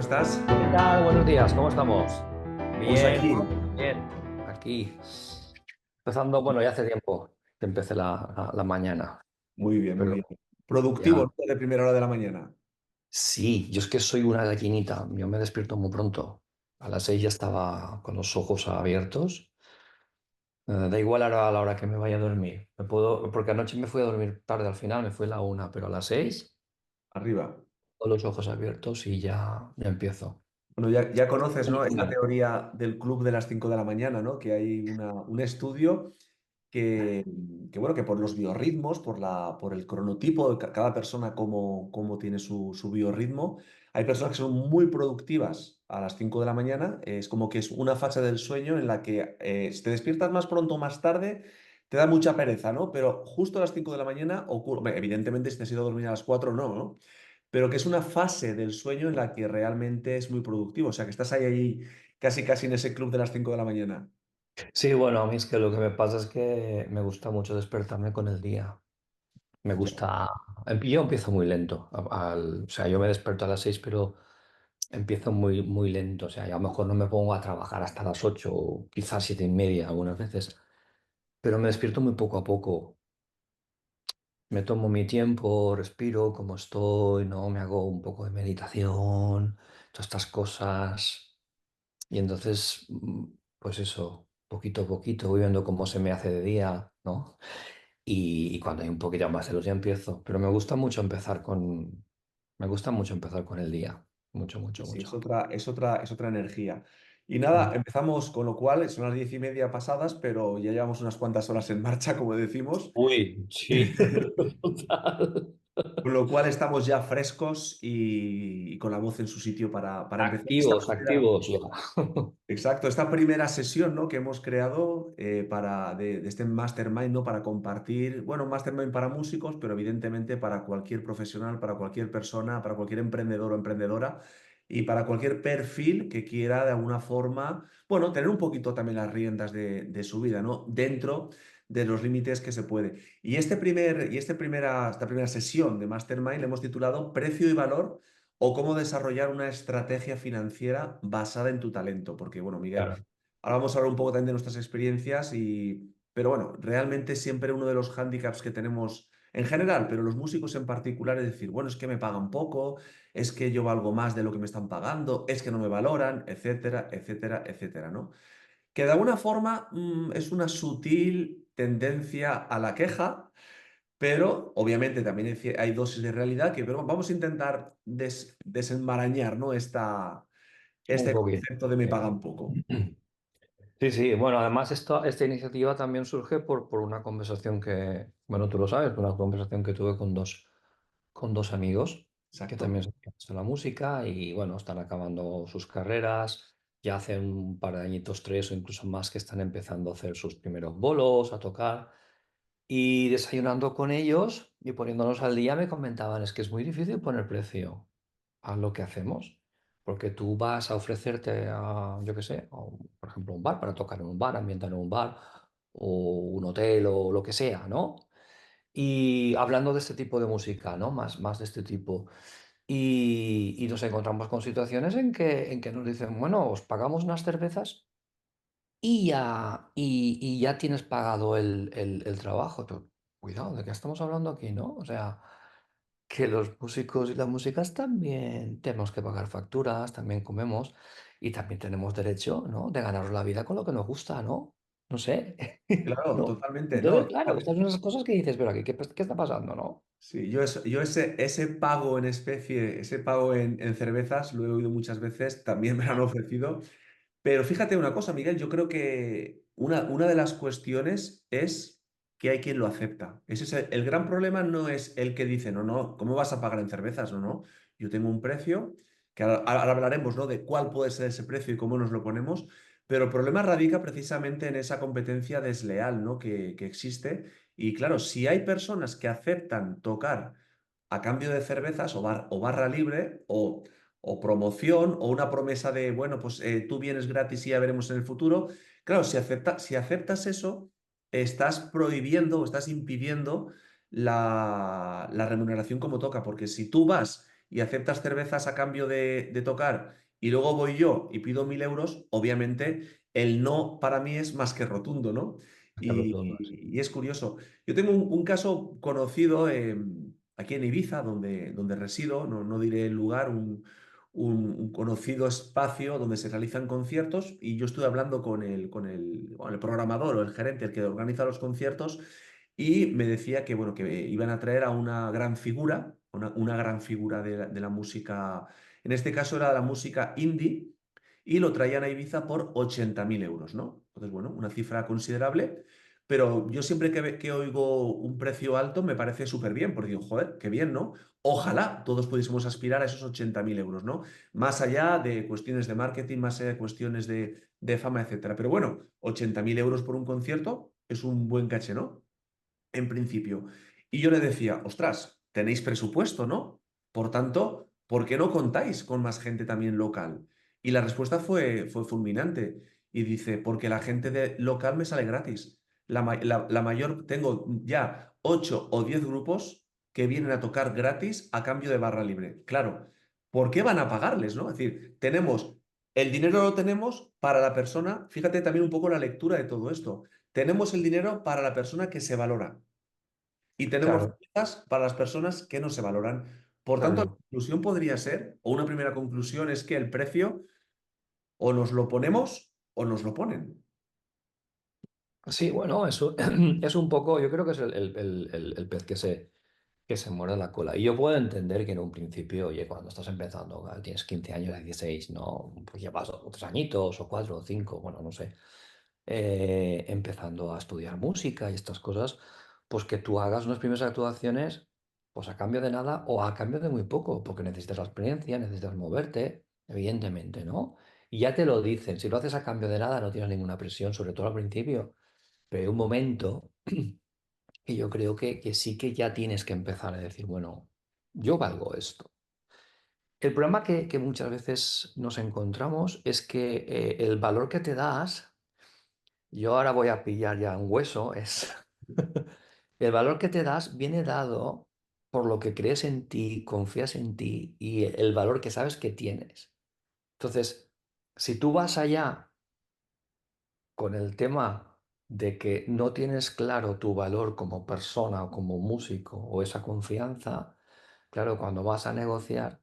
estás? ¿Qué tal? Buenos días, ¿cómo estamos? Pues Bien, aquí, bien, aquí. Empezando, bueno, ya hace tiempo que empecé la mañana, muy bien, muy pero bien. Productivo, ya. ¿no? De primera hora de la mañana. Sí, yo es que soy una gallinita, yo me despierto muy pronto. A las 6 ya estaba con los ojos abiertos. Da igual ahora a la hora que me vaya a dormir. Porque anoche me fui a dormir tarde al final, me fui a la 1, pero a las 6 Arriba. con los ojos abiertos y ya empiezo. Bueno, ya conoces, ¿no? Esta Cuéntame. teoría del club de las 5 de la mañana, ¿no? Que hay un estudio que, bueno, que por los biorritmos, por el cronotipo de cada persona, cómo tiene su biorritmo, hay personas que son muy productivas a las 5 de la mañana. Es como que es una fase del sueño en la que si te despiertas más pronto o más tarde, te da mucha pereza, ¿no? Pero justo a las 5 de la mañana ocurre, evidentemente si te has ido a dormir a las 4 no, ¿no? Pero que es una fase del sueño en la que realmente es muy productivo. O sea, que estás ahí casi casi en ese club de las 5 de la mañana. Sí, bueno, a mí es que lo que me pasa es que me gusta mucho despertarme con el día. Me Ya. gusta. Yo empiezo muy lento. O sea, yo me despierto a las 6, pero empiezo muy lento. O sea, yo a lo mejor no me pongo a trabajar hasta las 8, o quizás 7:30 algunas veces, pero me despierto muy poco a poco. Me tomo mi tiempo, respiro como estoy, ¿no? Me hago un poco de meditación, todas estas cosas. Y entonces, pues eso, poquito a poquito voy viendo cómo se me hace de día, ¿no? Y cuando hay un poquito más de luz ya empiezo. Pero me gusta mucho empezar con el día. Mucho, Sí, mucho, sí, mucho. es otra energía. Y nada, Mm. empezamos con lo cual, son las 10:30 pasadas, pero ya llevamos unas cuantas horas en marcha, como decimos. Uy, sí, total. Con lo cual estamos ya frescos y con la voz en su sitio para empezar esta Activos, primera, activos ya. exacto, esta primera sesión, ¿no? Que hemos creado de este Mastermind, ¿no? Para compartir, bueno, un Mastermind para músicos, pero evidentemente para cualquier profesional, para cualquier persona, para cualquier emprendedor o emprendedora y para cualquier perfil que quiera de alguna forma, bueno, tener un poquito también las riendas de su vida, ¿no? Dentro de los límites que se puede. Esta primera sesión de Mastermind le hemos titulado Precio y Valor o cómo desarrollar una estrategia financiera basada en tu talento. Porque, bueno, Miguel, Claro, ahora vamos a hablar un poco también de nuestras experiencias pero bueno, realmente siempre uno de los hándicaps que tenemos en general, pero los músicos en particular, es decir, bueno, es que me pagan poco, es que yo valgo más de lo que me están pagando, es que no me valoran, etcétera, etcétera, etcétera, ¿no? Que de alguna forma es una sutil tendencia a la queja, pero obviamente también hay dosis de realidad pero vamos a intentar desenmarañar, ¿no? un Este poquito. concepto de me pagan poco. Sí, sí, bueno, además esta iniciativa también surge por una conversación que, bueno, tú lo sabes, una conversación que tuve con dos amigos que Exacto. también se dedican a la música y, bueno, están acabando sus carreras, ya hace un par de añitos, tres o incluso más, que están empezando a hacer sus primeros bolos, a tocar. Y desayunando con ellos y poniéndonos al día me comentaban, es que es muy difícil poner precio a lo que hacemos, porque tú vas a ofrecerte a, yo qué sé, por ejemplo, un bar para tocar en un bar, ambientar en un bar, o un hotel o lo que sea, ¿no? Y hablando de este tipo de música, ¿no? Más de este tipo. Y nos encontramos con situaciones en que nos dicen, bueno, os pagamos unas cervezas y ya tienes pagado el trabajo. Pero, cuidado, ¿de qué estamos hablando aquí, no? O sea, que los músicos y las músicas también tenemos que pagar facturas, también comemos y también tenemos derecho, ¿no? De ganarnos la vida con lo que nos gusta, ¿no? No sé, Claro, ¿no? totalmente. Entonces, No, claro, estas son esas cosas que dices, pero aquí, ¿qué está pasando, no? sí, yo ese pago en especie, ese pago en cervezas, lo he oído muchas veces, también me lo han ofrecido. Pero fíjate una cosa, Miguel, yo creo que una de las cuestiones es que hay quien lo acepta. Ese es el gran problema no es el que dice, no, no, ¿cómo vas a pagar en cervezas? No, no, yo tengo un precio, que ahora hablaremos, ¿no? De cuál puede ser ese precio y cómo nos lo ponemos, pero el problema radica precisamente en esa competencia desleal, ¿no? Que existe. Y claro, si hay personas que aceptan tocar a cambio de cervezas o barra libre o promoción o una promesa de, bueno, pues tú vienes gratis y ya veremos en el futuro. Claro, si aceptas eso, estás prohibiendo o estás impidiendo la remuneración como toca, porque si tú vas y aceptas cervezas a cambio de tocar y luego voy yo y pido 1.000 euros, obviamente el no para mí es más que rotundo, ¿no? Qué rotundo es. Y es curioso. Yo tengo un caso conocido aquí en Ibiza, donde resido, no diré el lugar, un conocido espacio donde se realizan conciertos y yo estuve hablando con el programador o el gerente, el que organiza los conciertos, y me decía que, bueno, que iban a traer a una gran figura, una gran figura de la música, en este caso era de la música indie, y lo traían a Ibiza por 80.000 euros, ¿no? Entonces, bueno, una cifra considerable, pero yo siempre que oigo un precio alto me parece súper bien, porque digo, joder, qué bien, ¿no? Ojalá todos pudiésemos aspirar a esos 80.000 euros, ¿no? Más allá de cuestiones de marketing, más allá de cuestiones de fama, etcétera. Pero bueno, 80.000 euros por un concierto es un buen caché, ¿no? En principio. Y yo le decía, ostras, tenéis presupuesto, ¿no? Por tanto, ¿por qué no contáis con más gente también local? Y la respuesta fue fulminante. Y dice, porque la gente local me sale gratis. La mayor, tengo ya 8 o 10 grupos que vienen a tocar gratis a cambio de barra libre. Claro, ¿por qué van a pagarles, no? Es decir, el dinero lo tenemos para la persona, fíjate también un poco la lectura de todo esto. Tenemos el dinero para la persona que se valora y tenemos Claro, cosas para las personas que no se valoran. Por tanto, la claro. conclusión podría ser, o una primera conclusión es que el precio o nos lo ponemos o nos lo ponen. Sí, bueno, eso es un poco, yo creo que es el pez que se muerde la cola. Y yo puedo entender que en un principio, oye, cuando estás empezando, claro, tienes 15 años, 16, ¿no? Pues llevas otros añitos, o 4 o 5, bueno, no sé, empezando a estudiar música y estas cosas, pues que tú hagas unas primeras actuaciones, pues a cambio de nada o a cambio de muy poco, porque necesitas la experiencia, necesitas moverte, evidentemente, ¿no? Y ya te lo dicen, si lo haces a cambio de nada, no tienes ninguna presión, sobre todo al principio. Pero hay un momento que yo creo que sí que ya tienes que empezar a decir, bueno, yo valgo esto. El problema que muchas veces nos encontramos es que el valor que te das, yo ahora voy a pillar ya un hueso, es el valor que te das viene dado por lo que crees en ti, confías en ti y el valor que sabes que tienes. Entonces, si tú vas allá con el tema de que no tienes claro tu valor como persona o como músico o esa confianza, claro, cuando vas a negociar,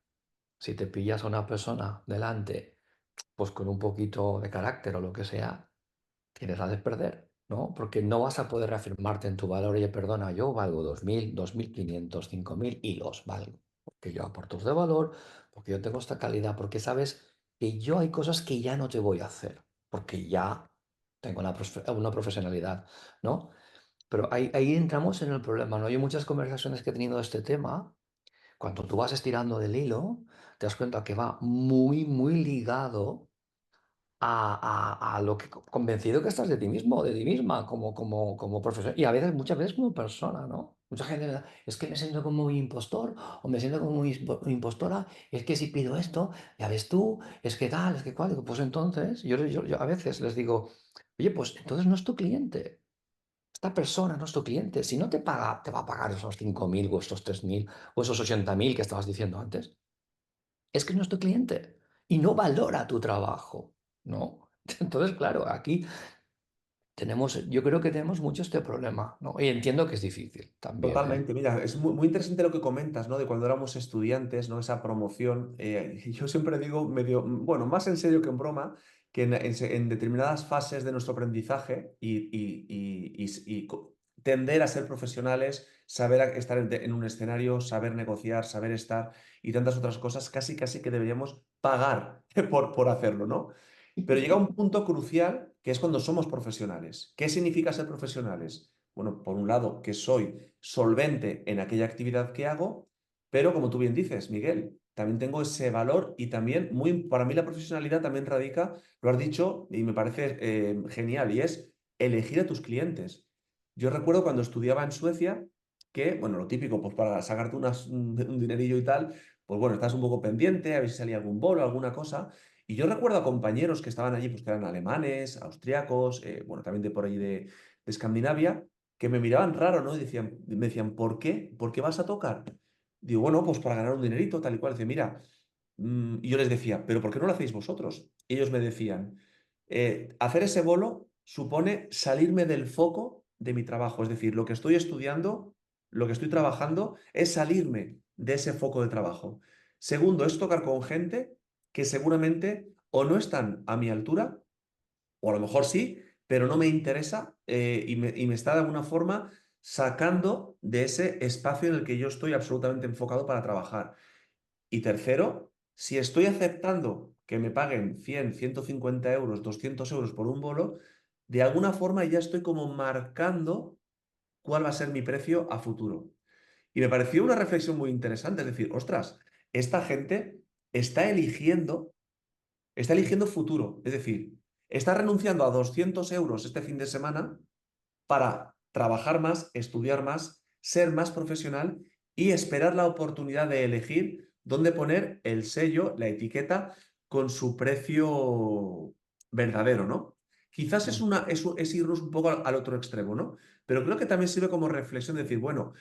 si te pillas a una persona delante, pues con un poquito de carácter o lo que sea, tienes la de perder, ¿no? Porque no vas a poder reafirmarte en tu valor. Oye, perdona, yo valgo 2.000, 2.500, 5.000 y los valgo. Porque yo aporto de valor, porque yo tengo esta calidad, porque sabes que yo hay cosas que ya no te voy a hacer, porque ya tengo una profesionalidad, ¿no? Pero ahí entramos en el problema, ¿no? Hay muchas conversaciones que he tenido de este tema. Cuando tú vas estirando del hilo, te das cuenta que va muy, muy ligado a lo que convencido que estás de ti mismo, de ti misma, como profesor, y a veces, muchas veces como persona, ¿no? Mucha gente me da, es que me siento como un impostor, o me siento como una impostora, es que si pido esto, ya ves tú, es que tal, es que cual, digo, pues entonces, yo a veces les digo, oye, pues entonces no es tu cliente, esta persona no es tu cliente, si no te paga, te va a pagar esos 5.000 o esos 3.000 o esos 80.000 que estabas diciendo antes, es que no es tu cliente y no valora tu trabajo, ¿no? Entonces, claro, aquí yo creo que tenemos mucho este problema, ¿no? Y entiendo que es difícil también, ¿eh? Totalmente, mira, es muy interesante lo que comentas, ¿no? De cuando éramos estudiantes, ¿no? Esa promoción. Yo siempre digo, medio, bueno, más en serio que en broma, que en determinadas fases de nuestro aprendizaje y tender a ser profesionales, saber estar en un escenario, saber negociar, saber estar y tantas otras cosas, casi casi que deberíamos pagar por hacerlo, ¿no? Pero llega un punto crucial que es cuando somos profesionales. ¿Qué significa ser profesionales? Bueno, por un lado, que soy solvente en aquella actividad que hago, pero como tú bien dices, Miguel, también tengo ese valor y también, para mí la profesionalidad también radica, lo has dicho y me parece genial, y es elegir a tus clientes. Yo recuerdo cuando estudiaba en Suecia que, bueno, lo típico, pues para sacarte un dinerillo y tal, pues bueno, estás un poco pendiente, a ver si salía algún bolo, alguna cosa. Y yo recuerdo a compañeros que estaban allí, pues que eran alemanes, austriacos, bueno, también de por ahí de Escandinavia, que me miraban raro, ¿no? Y me decían, ¿por qué? ¿Por qué vas a tocar? Digo, bueno, pues para ganar un dinerito, tal y cual. Dice, mira, y yo les decía, pero ¿por qué no lo hacéis vosotros? Y ellos me decían, hacer ese bolo supone salirme del foco de mi trabajo. Es decir, lo que estoy estudiando, lo que estoy trabajando, es salirme de ese foco de trabajo. Segundo, es tocar con gente que seguramente o no están a mi altura, o a lo mejor sí, pero no me interesa y me está de alguna forma sacando de ese espacio en el que yo estoy absolutamente enfocado para trabajar. Y tercero, si estoy aceptando que me paguen 100, 150 euros, 200 euros por un bolo, de alguna forma ya estoy como marcando cuál va a ser mi precio a futuro. Y me pareció una reflexión muy interesante, es decir, ostras, esta gente está eligiendo, está eligiendo futuro, es decir, está renunciando a 200 euros este fin de semana para trabajar más, estudiar más, ser más profesional y esperar la oportunidad de elegir dónde poner el sello, la etiqueta con su precio verdadero, ¿no? Quizás Mm. es irnos un poco al otro extremo, ¿no? Pero creo que también sirve como reflexión de decir, bueno,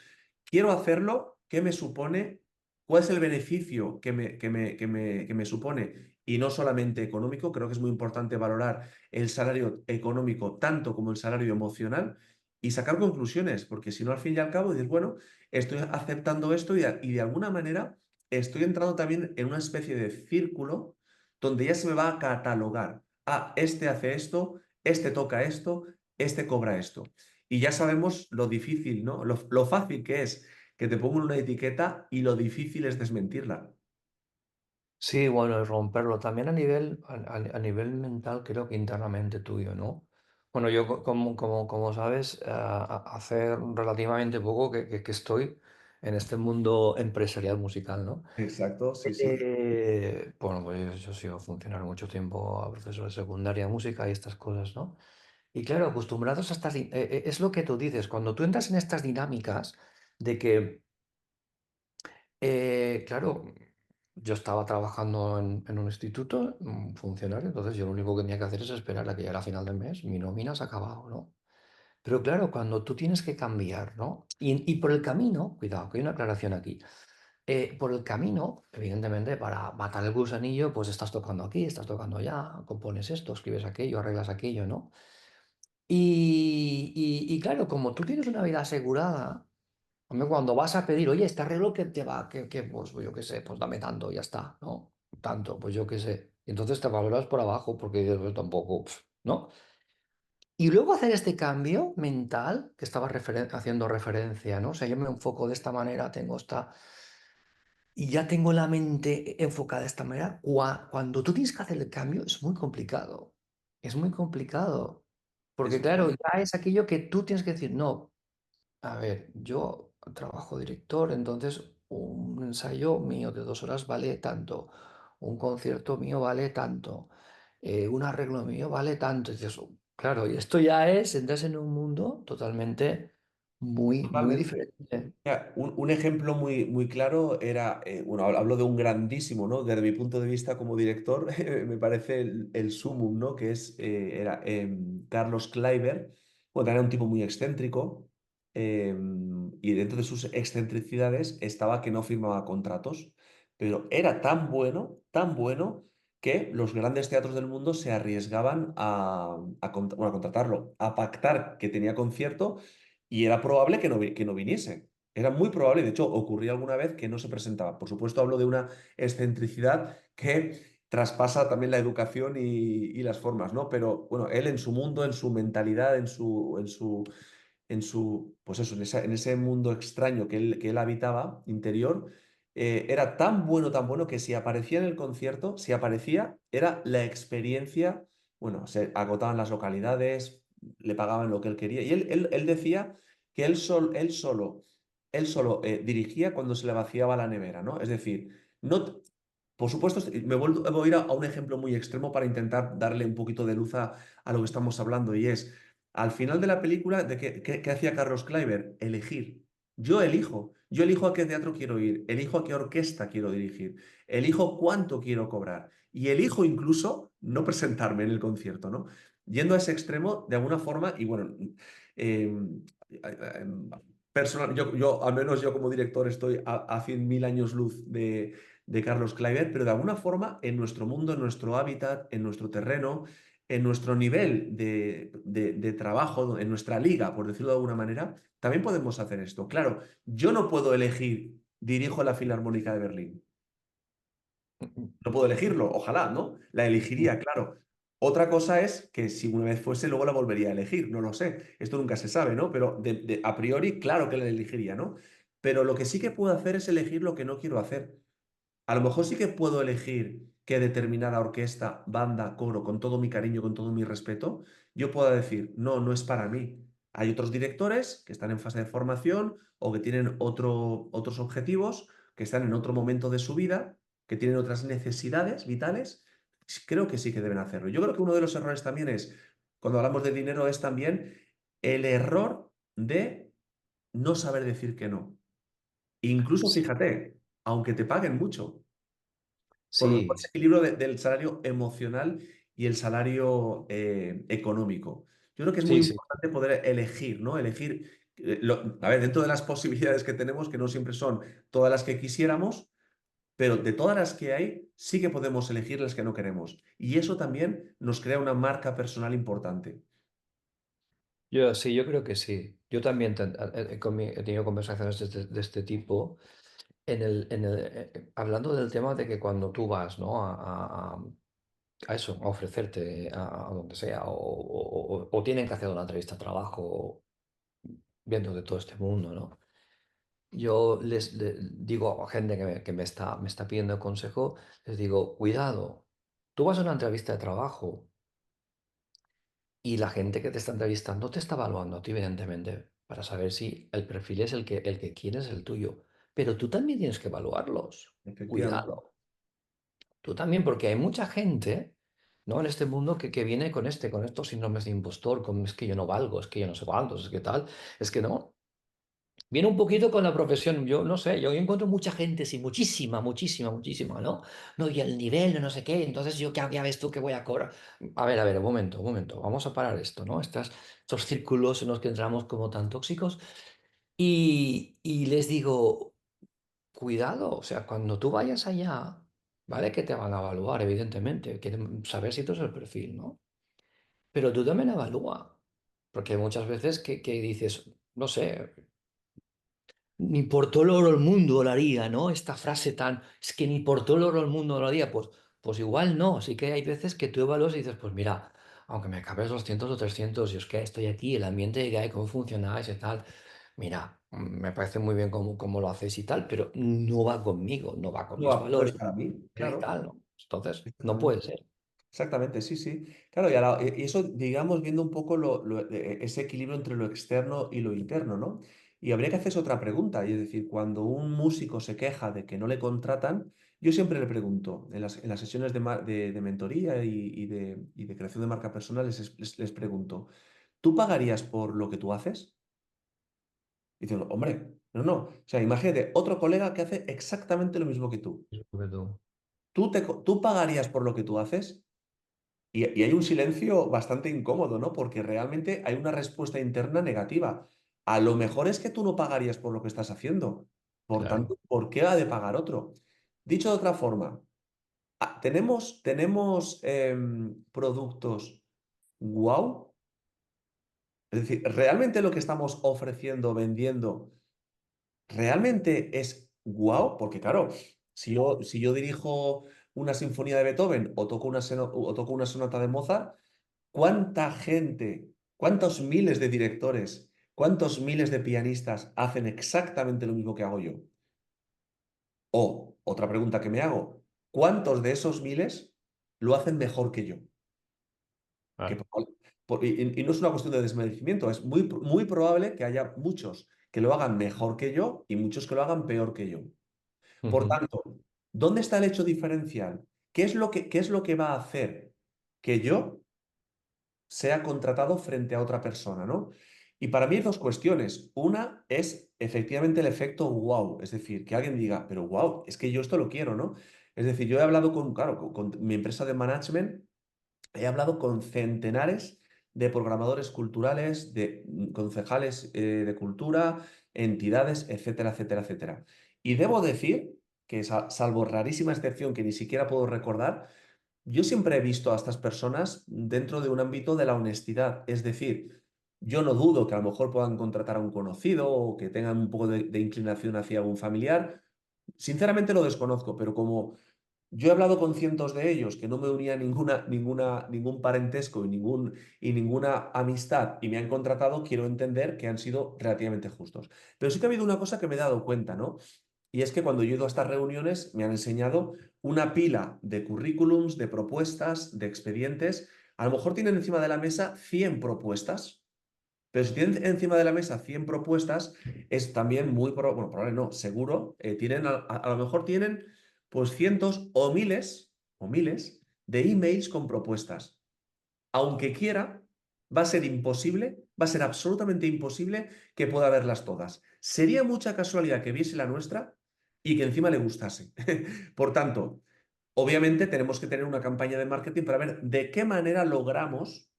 quiero hacerlo, ¿qué me supone? ¿Cuál es el beneficio que me supone? Y no solamente económico, creo que es muy importante valorar el salario económico tanto como el salario emocional y sacar conclusiones, porque si no, al fin y al cabo, dices, bueno, estoy aceptando esto y de alguna manera estoy entrando también en una especie de círculo donde ya se me va a catalogar. Ah, este hace esto, este toca esto, este cobra esto. Y ya sabemos lo difícil, ¿no? Lo fácil que es que te pongan una etiqueta y lo difícil es desmentirla. Sí, bueno, y romperlo también a nivel mental, creo que internamente tuyo, ¿no? Bueno, yo como sabes, hace relativamente poco que estoy en este mundo empresarial musical, ¿no? Exacto, sí, sí. Bueno, pues yo he sido funcionario mucho tiempo, a profesor de secundaria, música y estas cosas, ¿no? Y claro, acostumbrados a estas... es lo que tú dices, cuando tú entras en estas dinámicas de que claro, yo estaba trabajando en un instituto, un funcionario, entonces yo lo único que tenía que hacer es esperar a que llegara a final del mes, mi nómina se ha acabado, ¿no? Pero claro, cuando tú tienes que cambiar, ¿no? Y por el camino, cuidado, que hay una aclaración aquí, por el camino, evidentemente, para matar el gusanillo, pues estás tocando aquí, estás tocando allá, compones esto, escribes aquello, arreglas aquello, ¿no? Y claro, como tú tienes una vida asegurada, hombre, cuando vas a pedir, oye, este arreglo que te va, pues yo qué sé, pues dame tanto, ya está, ¿no? Tanto, pues yo qué sé. Y entonces te valoras por abajo porque dices, pues tampoco, ¿no? Y luego hacer este cambio mental que estaba haciendo referencia, ¿no? O sea, yo me enfoco de esta manera, tengo esta... Y ya tengo la mente enfocada de esta manera. Cuando tú tienes que hacer el cambio es muy complicado. Es muy complicado. Porque Eso, claro, ya es aquello que tú tienes que decir, no. A ver, yo trabajo director, entonces un ensayo mío de 2 horas vale tanto, un concierto mío vale tanto, un arreglo mío vale tanto. Y dices, "Oh, claro, y esto ya es, entras en un mundo totalmente muy totalmente. diferente. Mira, un ejemplo muy, muy claro era, bueno, hablo de un grandísimo, ¿no? Desde mi punto de vista como director, me parece el sumum, ¿no? Que era Carlos Kleiber, bueno, era un tipo muy excéntrico, y dentro de sus excentricidades estaba que no firmaba contratos, pero era tan bueno, que los grandes teatros del mundo se arriesgaban bueno, a contratarlo, a pactar que tenía concierto y era probable que no viniese. Era muy probable, de hecho, ocurría alguna vez que no se presentaba. Por supuesto, hablo de una excentricidad que traspasa también la educación y las formas, ¿no? Pero bueno, él en su mundo, en su mentalidad, pues eso, en ese mundo extraño que él habitaba, interior, era tan bueno que si aparecía en el concierto, si aparecía, era la experiencia, bueno, se agotaban las localidades, le pagaban lo que él quería. Y él decía que él solo dirigía cuando se le vaciaba la nevera, ¿no? Es decir, no, por supuesto, voy a ir a un ejemplo muy extremo para intentar darle un poquito de luz a lo que estamos hablando, y es, al final de la película, ¿qué hacía Carlos Kleiber? Elegir. Yo elijo a qué teatro quiero ir, elijo a qué orquesta quiero dirigir, elijo cuánto quiero cobrar y elijo incluso no presentarme en el concierto, ¿no? Yendo a ese extremo de alguna forma, y bueno, eh, personal, al menos yo como director estoy a 100.000 años luz de Carlos Kleiber, pero de alguna forma en nuestro mundo, en nuestro hábitat, en nuestro terreno, en nuestro nivel de trabajo, en nuestra liga, por decirlo de alguna manera, también podemos hacer esto. Claro, yo no puedo elegir, dirijo la Filarmónica de Berlín. No puedo elegirlo, ojalá, ¿no? La elegiría, claro. Otra cosa es que si una vez fuese, luego la volvería a elegir, no lo sé. Esto nunca se sabe, ¿no? Pero a priori, claro que la elegiría, ¿no? Pero lo que sí que puedo hacer es elegir lo que no quiero hacer. A lo mejor sí que puedo elegir que determinada orquesta, banda, coro, con todo mi cariño, con todo mi respeto, yo pueda decir, no, no es para mí. Hay otros directores que están en fase de formación o que tienen otros objetivos, que están en otro momento de su vida, que tienen otras necesidades vitales. Creo que sí que deben hacerlo. Yo creo que uno de los errores también es, cuando hablamos de dinero, es también el error de no saber decir que no. Incluso, Sí, fíjate, aunque te paguen mucho. Por lo mejor sí, ese equilibrio del salario emocional y el salario económico. Yo creo que es muy sí, sí. importante poder elegir, ¿no? Elegir, a ver, dentro de las posibilidades que tenemos, que no siempre son todas las que quisiéramos, pero de todas las que hay, sí que podemos elegir las que no queremos. Y eso también nos crea una marca personal importante. Yo sí, yo creo que sí. Yo también he tenido conversaciones de este tipo. Hablando del tema de que cuando tú vas, ¿no? A eso, a ofrecerte a donde sea, o tienen que hacer una entrevista de trabajo viendo de todo este mundo, ¿no? Yo digo a gente que me está pidiendo consejo, les digo, cuidado, tú vas a una entrevista de trabajo y la gente que te está entrevistando te está evaluando a ti, evidentemente, para saber si el perfil es el que quieres, el tuyo. Pero tú también tienes que evaluarlos. Efectivamente. Cuidado. Tú también, porque hay mucha gente, ¿no? En este mundo que viene con estos síndromes de impostor, con es que yo no valgo, es que yo no sé cuántos, es que tal, es que no. Viene un poquito con la profesión, yo no sé, yo encuentro mucha gente, sí, muchísima, muchísima, muchísima, ¿no? No, y el nivel, no sé qué, entonces yo, ya ves tú que voy a cobrar. A ver, un momento, vamos a parar esto, ¿no? Estos círculos en los que entramos como tan tóxicos y les digo, cuidado, o sea, cuando tú vayas allá, ¿vale? Que te van a evaluar, evidentemente, quieren saber si tú es el perfil, ¿no? Pero tú también evalúa, porque hay muchas veces que dices, no sé, ni por todo el oro del mundo lo haría, ¿no? Esta frase tan, es que ni por todo el oro del mundo lo haría, pues igual no, sí que hay veces que tú evalúas y dices, pues mira, aunque me acabes 200 o 300, y es que estoy aquí, el ambiente que hay, cómo funcionáis y tal, mira, me parece muy bien cómo lo hacéis y tal, pero no va conmigo, no va con mis No, no es valores para mí, y claro. tal, ¿no? Entonces, no Exactamente. puede ser. Exactamente, sí, sí. Claro, y eso, digamos, viendo un poco ese equilibrio entre lo externo y lo interno, ¿no? Y habría que hacerse otra pregunta, y es decir, cuando un músico se queja de que no le contratan, yo siempre le pregunto, en las sesiones de mentoría y de creación de marca personal, les pregunto, ¿tú pagarías por lo que tú haces? Y dicen, hombre, no, no. O sea, imagínate, otro colega que hace exactamente lo mismo que tú. Sobre todo. ¿Tú pagarías por lo que tú haces? Y hay un silencio bastante incómodo, ¿no? Porque realmente hay una respuesta interna negativa. A lo mejor es que tú no pagarías por lo que estás haciendo. Por Claro. tanto, ¿por qué ha de pagar otro? Dicho de otra forma, tenemos productos wow. Es decir, ¿realmente lo que estamos ofreciendo, vendiendo, realmente es wow? Porque claro, si yo dirijo una sinfonía de Beethoven o toco una sonata de Mozart, ¿cuánta gente, cuántos miles de directores, cuántos miles de pianistas hacen exactamente lo mismo que hago yo? O, otra pregunta que me hago, ¿cuántos de esos miles lo hacen mejor que yo? Que, Claro. y no es una cuestión de desmerecimiento, es muy probable que haya muchos que lo hagan mejor que yo y muchos que lo hagan peor que yo. Por Ujú. tanto, ¿dónde está el hecho diferencial? ¿Qué es lo que va a hacer que yo sea contratado frente a otra persona, ¿no? Y para mí hay dos cuestiones. Una es efectivamente el efecto wow, es decir, que alguien diga, pero wow, es que yo esto lo quiero, ¿no? Es decir, yo he hablado claro, con mi empresa de management, he hablado con centenares de programadores culturales, de concejales de cultura, entidades, etcétera, etcétera, etcétera. Y debo decir que, salvo rarísima excepción que ni siquiera puedo recordar, yo siempre he visto a estas personas dentro de un ámbito de la honestidad. Es decir, yo no dudo que a lo mejor puedan contratar a un conocido o que tengan un poco de inclinación hacia un familiar. Sinceramente lo desconozco, pero como yo he hablado con cientos de ellos que no me unía ningún parentesco y ninguna amistad y me han contratado, quiero entender que han sido relativamente justos. Pero sí que ha habido una cosa que me he dado cuenta, ¿no? Y es que cuando yo he ido a estas reuniones me han enseñado una pila de currículums, de propuestas, de expedientes. A lo mejor tienen encima de la mesa 100 propuestas, pero si tienen encima de la mesa 100 propuestas, es también bueno, probable no, seguro, tienen, a lo mejor tienen pues cientos o miles de emails con propuestas. Aunque quiera, va a ser imposible, va a ser absolutamente imposible que pueda verlas todas. Sería mucha casualidad que viese la nuestra y que encima le gustase. Por tanto, obviamente tenemos que tener una campaña de marketing para ver de qué manera logramos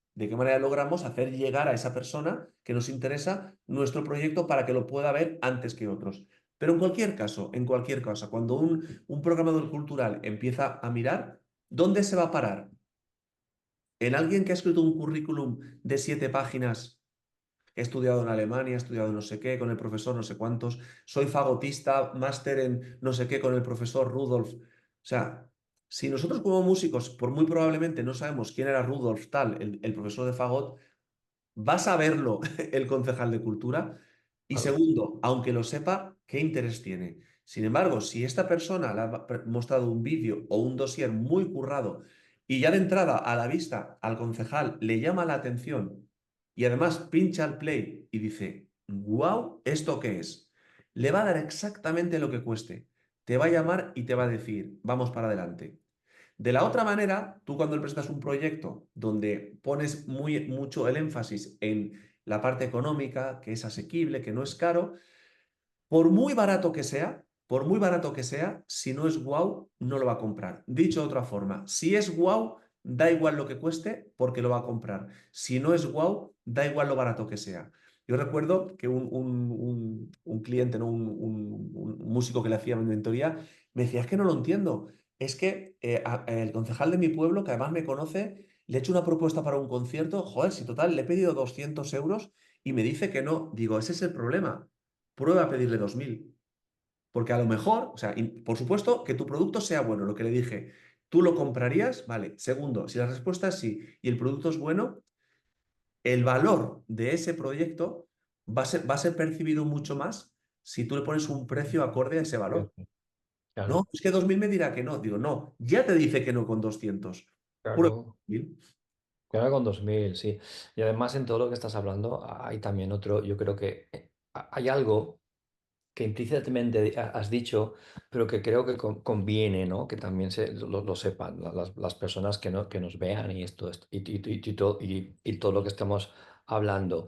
hacer llegar a esa persona que nos interesa nuestro proyecto para que lo pueda ver antes que otros. Pero en cualquier caso, cuando un programador cultural empieza a mirar, ¿dónde se va a parar? ¿En alguien que ha escrito un currículum de 7 páginas? He estudiado en Alemania, he estudiado no sé qué con el profesor no sé cuántos, soy fagotista, máster en no sé qué con el profesor Rudolf. O sea, si nosotros como músicos, por muy probablemente no sabemos quién era Rudolf tal, el profesor de fagot, vas a verlo el concejal de cultura. Y Claro, segundo, aunque lo sepa, ¿qué interés tiene? Sin embargo, si esta persona le ha mostrado un vídeo o un dossier muy currado y ya de entrada a la vista al concejal le llama la atención y además pincha el play y dice, wow, ¿esto qué es? Le va a dar exactamente lo que cueste. Te va a llamar y te va a decir, vamos para adelante. De la otra manera, tú cuando le presentas un proyecto donde pones mucho el énfasis en la parte económica, que es asequible, que no es caro, por muy barato que sea, por muy barato que sea, si no es guau, no lo va a comprar. Dicho de otra forma, si es guau, da igual lo que cueste porque lo va a comprar. Si no es guau, da igual lo barato que sea. Yo recuerdo que un cliente, ¿no? Un músico que le hacía mi mentoría, me decía, es que no lo entiendo. Es que el concejal de mi pueblo, que además me conoce, le he hecho una propuesta para un concierto, joder, si total le he pedido 200 euros y me dice que no. Digo, ese es el problema, prueba a pedirle 2000. Porque a lo mejor, o sea, por supuesto que tu producto sea bueno, lo que le dije, ¿tú lo comprarías? Vale. Segundo, si la respuesta es sí y el producto es bueno, el valor de ese proyecto va a ser percibido mucho más si tú le pones un precio acorde a ese valor. No, claro, es que 2000 me dirá que no. Digo, no, ya te dice que no con 200. Prueba claro. 2000. Claro, con 2000 sí. Y además en todo lo que estás hablando hay también otro, yo creo que hay algo que implícitamente has dicho, pero que creo que conviene, ¿no? Que también lo sepan las personas que, no, que nos vean y esto y todo lo que estamos hablando.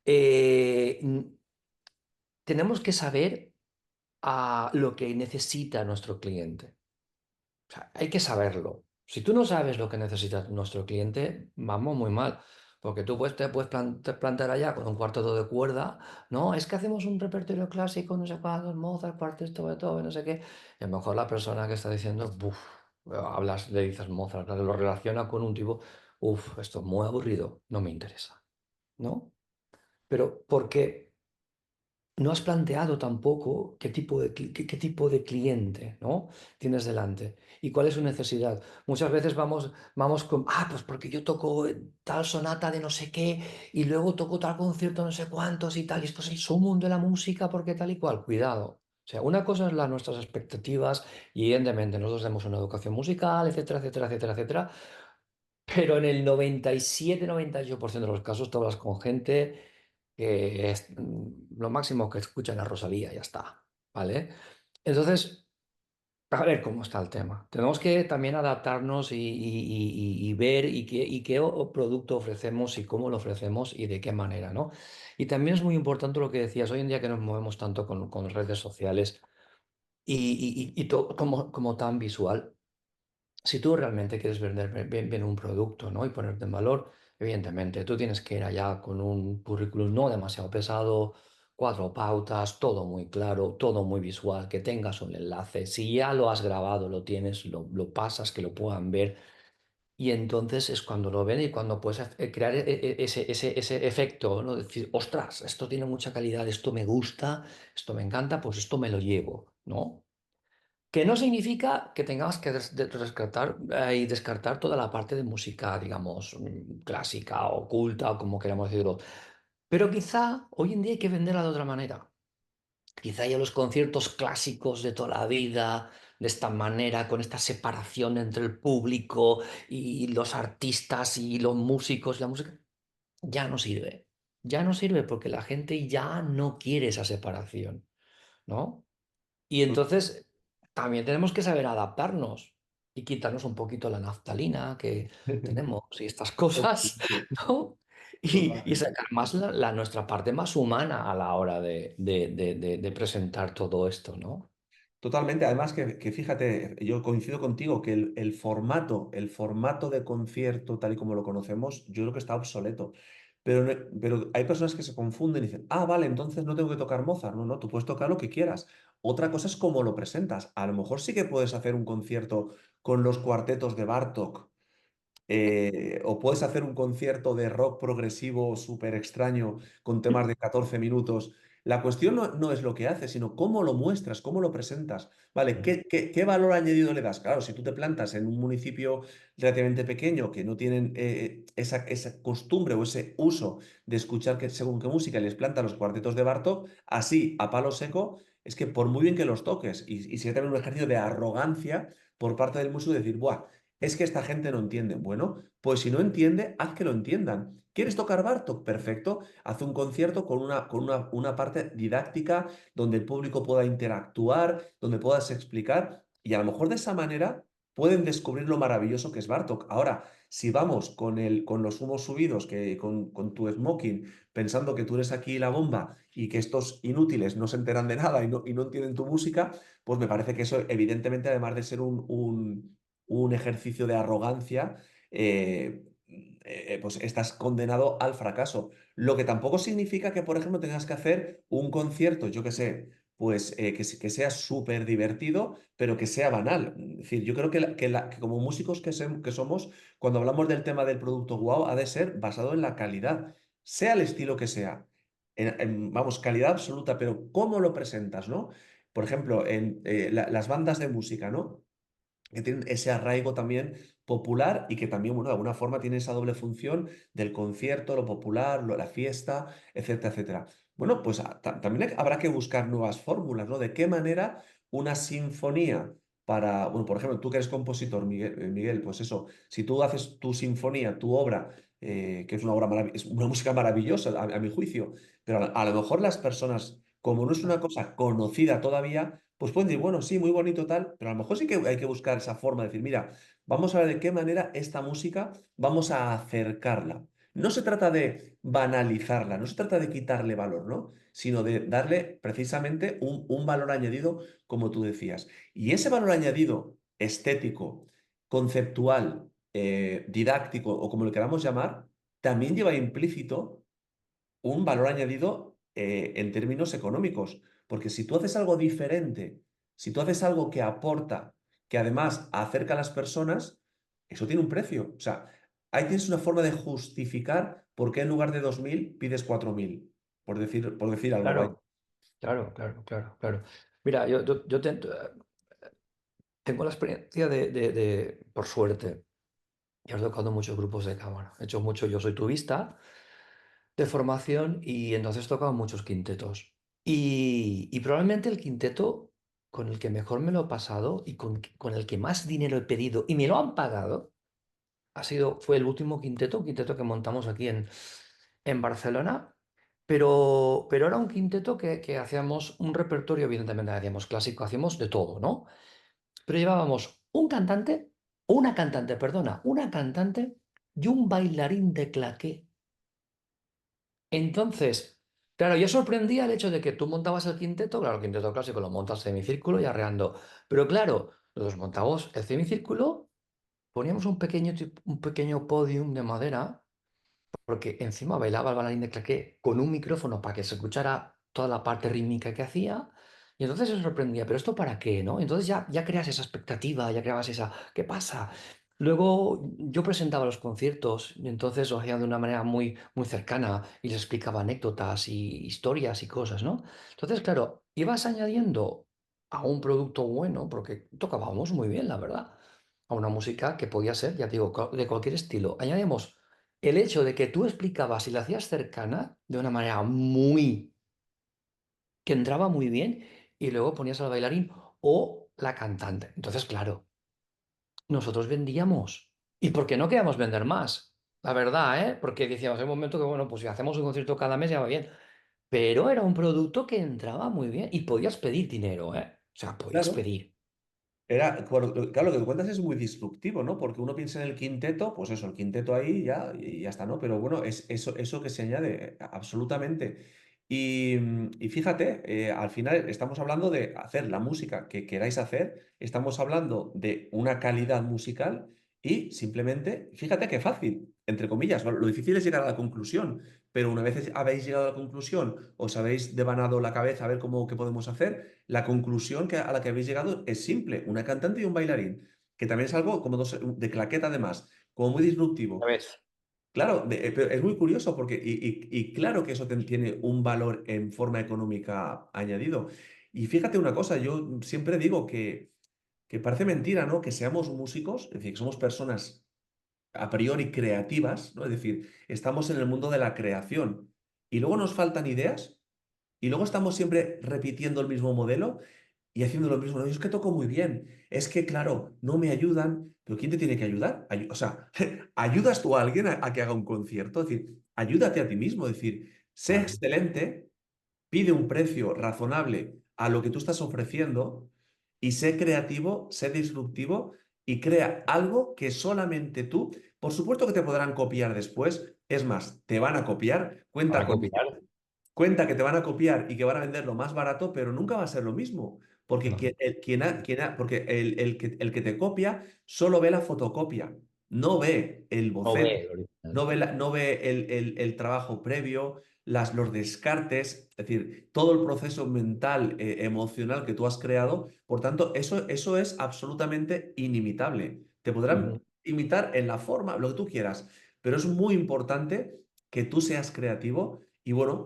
Eh, n- Tenemos que saber lo que necesita nuestro cliente. O sea, hay que saberlo. Si tú no sabes lo que necesita nuestro cliente, vamos muy mal. Porque tú te puedes plantar allá con un cuarteto de cuerda. No, es que hacemos un repertorio clásico, no sé cuántos, Mozart, cuarteto, Beethoven, no sé qué. Y a lo mejor la persona que está diciendo, uff, hablas, le dices Mozart, claro, lo relaciona con un tipo, uff, esto es muy aburrido, no me interesa. ¿No? Pero porque no has planteado tampoco qué tipo de cliente, ¿no? Tienes delante y cuál es su necesidad. Muchas veces vamos con, pues porque yo toco tal sonata de no sé qué y luego toco tal concierto no sé cuántos y tal, y esto es el sumum de la música porque tal y cual. Cuidado. O sea, una cosa es nuestras expectativas y evidentemente nosotros damos una educación musical, etcétera, etcétera, etcétera, etcétera, pero en el 97-98% de los casos tú hablas con gente que es lo máximo que escuchan a Rosalía, ya está, ¿vale? Entonces, a ver cómo está el tema. Tenemos que también adaptarnos y ver qué producto ofrecemos y cómo lo ofrecemos y de qué manera, ¿no? Y también es muy importante lo que decías, hoy en día que nos movemos tanto con redes sociales y todo como tan visual. Si tú realmente quieres vender bien un producto, ¿no? Y ponerte en valor, evidentemente, tú tienes que ir allá con un currículum no demasiado pesado, cuatro pautas, todo muy claro, todo muy visual, que tengas un enlace. Si ya lo has grabado, lo tienes, lo pasas, que lo puedan ver. Y entonces es cuando lo ven y cuando puedes crear ese efecto, ¿no? Decir, ostras, esto tiene mucha calidad, esto me gusta, esto me encanta, pues esto me lo llevo, ¿no? Que no significa que tengamos que rescatar y descartar toda la parte de música, digamos, clásica, oculta, o como queramos decirlo. Pero quizá hoy en día hay que venderla de otra manera. Quizá ya los conciertos clásicos de toda la vida, de esta manera, con esta separación entre el público y los artistas y los músicos y la música, ya no sirve. Ya no sirve porque la gente ya no quiere esa separación, ¿no? Y entonces también tenemos que saber adaptarnos y quitarnos un poquito la naftalina que tenemos y estas cosas, ¿no? Y Totalmente. sacar más nuestra parte más humana a la hora de presentar todo esto, ¿no? Totalmente. Además que fíjate, yo coincido contigo que el formato de concierto tal y como lo conocemos, yo creo que está obsoleto. Pero, pero hay personas que se confunden y dicen, ah, vale, entonces no tengo que tocar Mozart. No, no, tú puedes tocar lo que quieras. Otra cosa es cómo lo presentas. A lo mejor sí que puedes hacer un concierto con los cuartetos de Bartók, o puedes hacer un concierto de rock progresivo súper extraño con temas de 14 minutos. La cuestión no es lo que haces, sino cómo lo muestras, cómo lo presentas. ¿Vale? ¿Qué valor añadido le das? Claro, si tú te plantas en un municipio relativamente pequeño que no tienen esa costumbre o ese uso de escuchar según qué música les plantan los cuartetos de Bartók, así, a palo seco, es que por muy bien que los toques, y sería también un ejercicio de arrogancia por parte del músico de decir, ¡buah! Es que esta gente no entiende. Bueno, pues si no entiende, haz que lo entiendan. ¿Quieres tocar Bartók? Perfecto. Haz un concierto con una parte didáctica donde el público pueda interactuar, donde puedas explicar y a lo mejor de esa manera pueden descubrir lo maravilloso que es Bartók. Ahora, si vamos con los humos subidos, con tu smoking, pensando que tú eres aquí la bomba y que estos inútiles no se enteran de nada y no entienden tu música, pues me parece que eso, evidentemente, además de ser un ejercicio de arrogancia, pues estás condenado al fracaso. Lo que tampoco significa que, por ejemplo, tengas que hacer un concierto, yo qué sé, pues que sea súper divertido, pero que sea banal. Es decir, yo creo que como músicos que somos, cuando hablamos del tema del producto wow, ha de ser basado en la calidad, sea el estilo que sea. Vamos, calidad absoluta, pero ¿cómo lo presentas, no? Por ejemplo, en las bandas de música, ¿no? Que tienen ese arraigo también popular y que también, bueno, de alguna forma tiene esa doble función del concierto, lo popular, la fiesta, etcétera, etcétera. Bueno, pues también habrá que buscar nuevas fórmulas, ¿no? De qué manera una sinfonía para, bueno, por ejemplo, tú que eres compositor, Miguel, pues eso, si tú haces tu sinfonía, tu obra, que es una obra es una música maravillosa a mi juicio, pero a lo mejor las personas, como no es una cosa conocida todavía, pues pueden decir, bueno, sí, muy bonito tal, pero a lo mejor sí que hay que buscar esa forma de decir, mira, vamos a ver de qué manera esta música vamos a acercarla. No se trata de banalizarla, no se trata de quitarle valor, ¿no? Sino de darle precisamente un valor añadido, como tú decías. Y ese valor añadido estético, conceptual, didáctico o como lo queramos llamar, también lleva implícito un valor añadido en términos económicos. Porque si tú haces algo diferente, si tú haces algo que aporta, que además acerca a las personas, eso tiene un precio. O sea, ahí tienes una forma de justificar por qué en lugar de 2.000 pides 4.000, por decir algo, vaya. Claro, claro, claro, claro, claro. Mira, tengo la experiencia por suerte, ya he tocado muchos grupos de cámara. He hecho mucho, yo soy tubista de formación y entonces he tocado muchos quintetos. Y probablemente el quinteto con el que mejor me lo he pasado y con el que más dinero he pedido y me lo han pagado fue el último quinteto, un quinteto que montamos aquí en Barcelona, pero era un quinteto que hacíamos un repertorio, evidentemente hacíamos clásico, hacíamos de todo, ¿no? Pero llevábamos un cantante, una cantante, perdona, una cantante y un bailarín de claqué. Entonces, claro, yo sorprendía el hecho de que tú montabas el quinteto, claro, el quinteto clásico lo montas semicírculo y arreando, pero claro, los montamos el semicírculo, poníamos un pequeño podium de madera porque encima bailaba el bailarín de claqué con un micrófono para que se escuchara toda la parte rítmica que hacía. Y entonces se sorprendía, ¿pero esto para qué, no? Entonces ya creas esa expectativa, ya creabas esa, ¿qué pasa? Luego yo presentaba los conciertos y entonces lo hacía de una manera muy cercana y les explicaba anécdotas y historias y cosas, ¿no? Entonces, claro, ibas añadiendo a un producto bueno, porque tocábamos muy bien, la verdad, a una música que podía ser, ya te digo, de cualquier estilo. Añadíamos el hecho de que tú explicabas y la hacías cercana de una manera que entraba muy bien y luego ponías al bailarín o la cantante. Entonces, claro, nosotros vendíamos. ¿Y por qué no queríamos vender más? La verdad, ¿eh? Porque decíamos en un momento que, bueno, pues si hacemos un concierto cada mes ya va bien. Pero era un producto que entraba muy bien y podías pedir dinero, ¿eh? O sea, podías Claro. pedir. Claro, lo que tú cuentas es muy disruptivo, ¿no? Porque uno piensa en el quinteto, pues eso, el quinteto ahí ya, y ya está, ¿no? Pero bueno, es eso que se añade, absolutamente. Y fíjate, al final estamos hablando de hacer la música que queráis hacer, estamos hablando de una calidad musical y simplemente, fíjate qué fácil, entre comillas, lo difícil es llegar a la conclusión, pero una vez habéis llegado a la conclusión, os habéis devanado la cabeza a ver cómo qué podemos hacer. La conclusión a la que habéis llegado es simple, una cantante y un bailarín, que también es algo como dos, de claqueta además, como muy disruptivo. A ver. Claro, pero es muy curioso porque, y claro que eso tiene un valor en forma económica añadido. Y fíjate una cosa, yo siempre digo que parece mentira, ¿no? Que seamos músicos, es decir, que somos personas a priori creativas, ¿no? Es decir, estamos en el mundo de la creación y luego nos faltan ideas y luego estamos siempre repitiendo el mismo modelo y haciendo lo mismo. No, es que toco muy bien. Es que, claro, no me ayudan. Pero ¿quién te tiene que ayudar? O sea, ¿ayudas tú a alguien a que haga un concierto? Es decir, ayúdate a ti mismo. Es decir, sé Claro. excelente, pide un precio razonable a lo que tú estás ofreciendo y sé creativo, sé disruptivo y crea algo que solamente tú, por supuesto que te podrán copiar después. Es más, te van a copiar. Para copiar. Cuenta que te van a copiar y que van a vender lo más barato, pero nunca va a ser lo mismo. Porque, No, porque el que te copia solo ve la fotocopia, no ve el no boceto, ve el original. no ve el trabajo previo, los descartes, es decir, todo el proceso mental, emocional que tú has creado. Por tanto, eso es absolutamente inimitable. Te podrán Ujú, imitar en la forma, lo que tú quieras, pero es muy importante que tú seas creativo y bueno,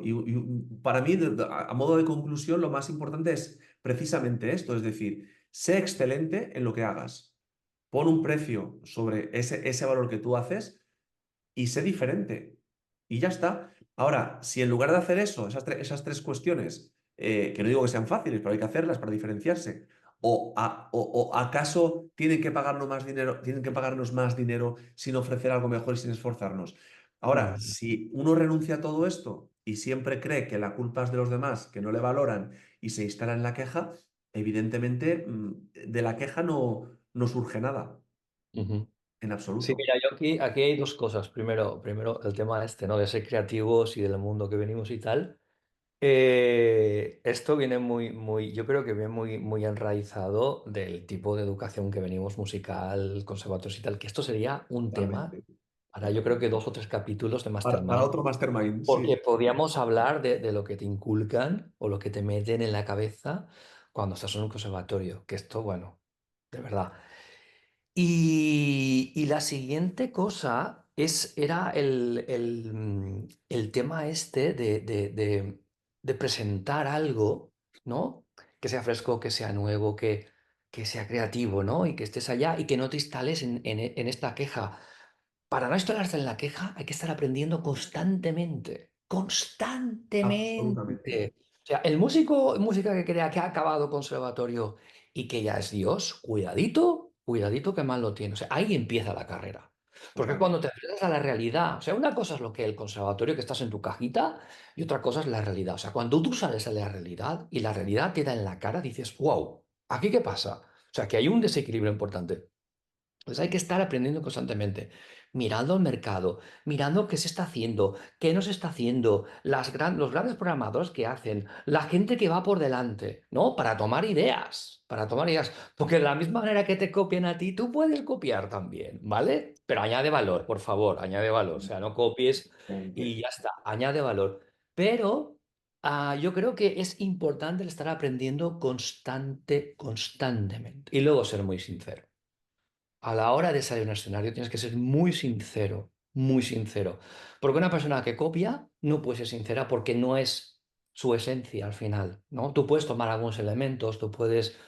para mí, a modo de conclusión, lo más importante es precisamente esto, es decir, sé excelente en lo que hagas, pon un precio sobre ese valor que tú haces y sé diferente. Y ya está. Ahora, si en lugar de hacer eso, esas tres cuestiones, que no digo que sean fáciles, pero hay que hacerlas para diferenciarse, o acaso tienen que pagarnos más dinero, tienen que pagarnos más dinero sin ofrecer algo mejor y sin esforzarnos. Ahora, ujú, si uno renuncia a todo esto y siempre cree que la culpa es de los demás, que no le valoran y se instala en la queja, evidentemente de la queja no surge nada, ujú. en Sí, absoluto. mira, yo aquí hay dos cosas. Primero el tema este, ¿no? De ser creativos y del mundo que venimos y tal. Esto viene yo creo que viene muy enraizado del tipo de educación que venimos musical, conservatorios y tal, que esto sería un tema Totalmente, para yo creo que totalmente. 2 o 3 capítulos de Para Mastermind, otro mastermind, porque sí. podríamos hablar de lo que te inculcan o lo que te meten en la cabeza cuando estás en un conservatorio, que esto, bueno, de verdad. Y la siguiente cosa era el tema este de presentar algo, ¿no? Que sea fresco, que sea nuevo, que sea creativo, ¿no? Y que estés allá y que no te instales en esta queja. Para no instalarse en la queja hay que estar aprendiendo constantemente, Absolutamente. constantemente. O sea, música que crea que ha acabado conservatorio y que ya es Dios, cuidadito, cuidadito que mal lo tiene. O sea, ahí empieza la carrera. Porque es Totalmente. cuando te enfrentas a la realidad, o sea, una cosa es lo que el conservatorio que estás en tu cajita y otra cosa es la realidad. O sea, cuando tú sales a la realidad y la realidad te da en la cara, dices, wow, ¿aquí qué pasa? O sea, que hay un desequilibrio importante. Pues hay que estar aprendiendo constantemente. mirando al mercado, mirando qué se está haciendo, qué no se está haciendo, los grandes programadores que hacen, la gente que va por delante, ¿no? Para tomar ideas, porque de la misma manera que te copian a ti, tú puedes copiar también, ¿vale? Pero añade valor, por favor, añade valor, o sea, no copies y ya está, añade valor. Pero yo creo que es importante el estar aprendiendo constantemente y luego ser muy sincero. A la hora de salir a un escenario tienes que ser muy sincero, muy sincero. Porque una persona que copia no puede ser sincera porque no es su esencia al final, ¿no? Tú puedes tomar algunos elementos, tú puedes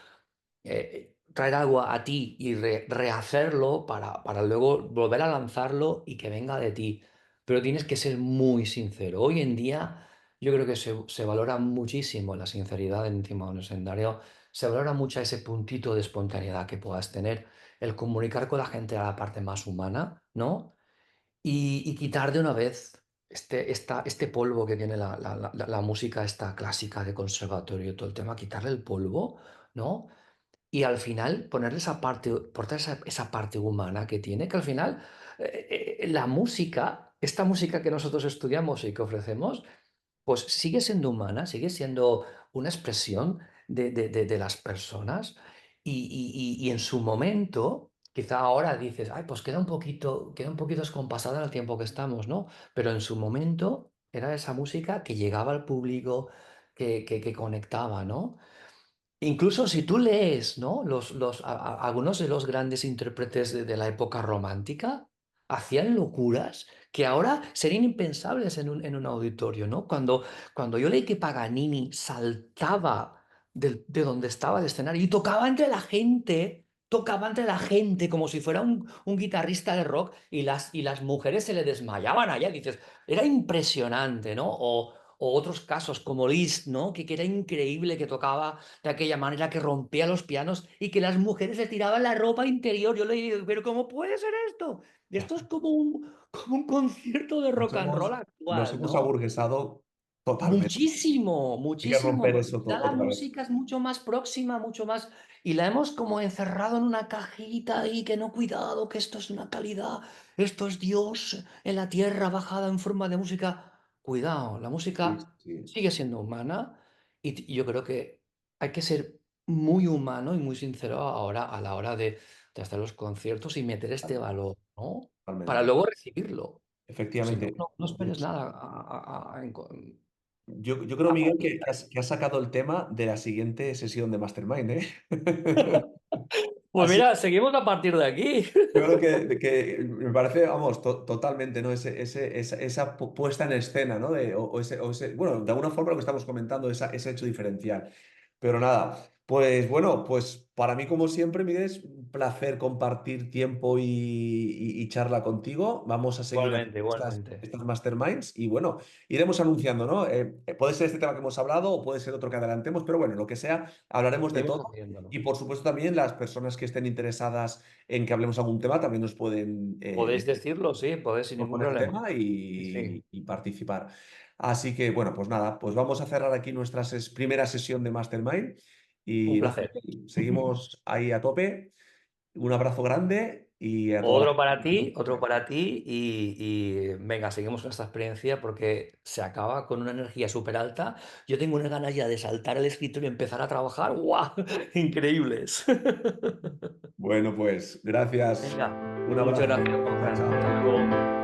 traer algo a ti y rehacerlo para luego volver a lanzarlo y que venga de ti. Pero tienes que ser muy sincero. Hoy en día yo creo que se valora muchísimo la sinceridad encima de un escenario. Se valora mucho ese puntito de espontaneidad que puedas tener, el comunicar con la gente a la parte más humana, ¿no? Y quitar de una vez este polvo que tiene la música esta clásica de conservatorio, todo el tema, quitarle el polvo, ¿no? Y al final ponerle esa parte, por esa parte humana que tiene, que al final la música, esta música que nosotros estudiamos y que ofrecemos, pues sigue siendo humana, sigue siendo una expresión de las personas y en su momento, quizá ahora dices, ay, pues queda un poquito descompasada en el tiempo que estamos, ¿no? Pero en su momento era esa música que llegaba al público, que conectaba, ¿no? Incluso si tú lees, ¿no? Algunos de los grandes intérpretes de la época romántica hacían locuras que ahora serían impensables en un auditorio, ¿no? Cuando yo leí que Paganini saltaba de donde estaba el escenario y tocaba entre la gente como si fuera un guitarrista de rock y las mujeres se le desmayaban allá, dices, era impresionante, ¿no? O otros casos como Liszt, ¿no? Que era increíble que tocaba de aquella manera que rompía los pianos y que las mujeres le tiraban la ropa interior. Yo le digo, pero ¿cómo puede ser esto? Esto es como un concierto de Nos rock and roll hemos, nos actual, hemos ¿no? aburguesado totalmente. Muchísimo, Hay que muchísimo, romper porque eso ya la otra vez. música es mucho más próxima, mucho más. Y la hemos como encerrado en una cajita ahí, que no, cuidado, que esto es una calidad, esto es Dios en la tierra bajada en forma de música. Cuidado, la Sí, música sí, sigue siendo humana y yo creo que hay que ser muy humano y muy sincero ahora a la hora de hacer los conciertos y meter este valor, ¿no? Para totalmente. luego recibirlo. Si no, Efectivamente. no esperes nada Yo creo, a Miguel, partir que has sacado el tema de la siguiente sesión de Mastermind, ¿eh? Pues Así mira, seguimos a partir de aquí. yo creo que me parece, vamos, totalmente, ¿no? Esa puesta en escena, ¿no? Bueno, de alguna forma lo que estamos comentando, ese hecho diferencial. Pero nada, pues bueno, pues para mí, como siempre, Miguel, es un placer compartir tiempo y charla contigo. Vamos a seguir haciendo Igualmente, igualmente. estas masterminds y bueno, iremos anunciando, ¿no? Puede ser este tema que hemos hablado o puede ser otro que adelantemos, pero bueno, lo que sea, hablaremos de Seguimos todo. haciéndolo. Y por supuesto también las personas que estén interesadas en que hablemos algún tema, también nos pueden Podéis decirlo, sí, podéis sin ningún proponer el problema. tema Sí, sí. y participar. Así que, bueno, pues nada, pues vamos a cerrar aquí nuestra primera sesión de Mastermind Un y nada, placer. seguimos ahí a tope. Un abrazo grande y a toda la Otro gente. para ti y venga, seguimos con esta experiencia porque se acaba con una energía súper alta. Yo tengo una ganas ya de saltar al escritorio y empezar a trabajar. ¡Guau! Increíbles. Bueno, pues gracias. Venga, Un muchas abrazo. gracias, Chao, Oscar. Hasta chao. luego.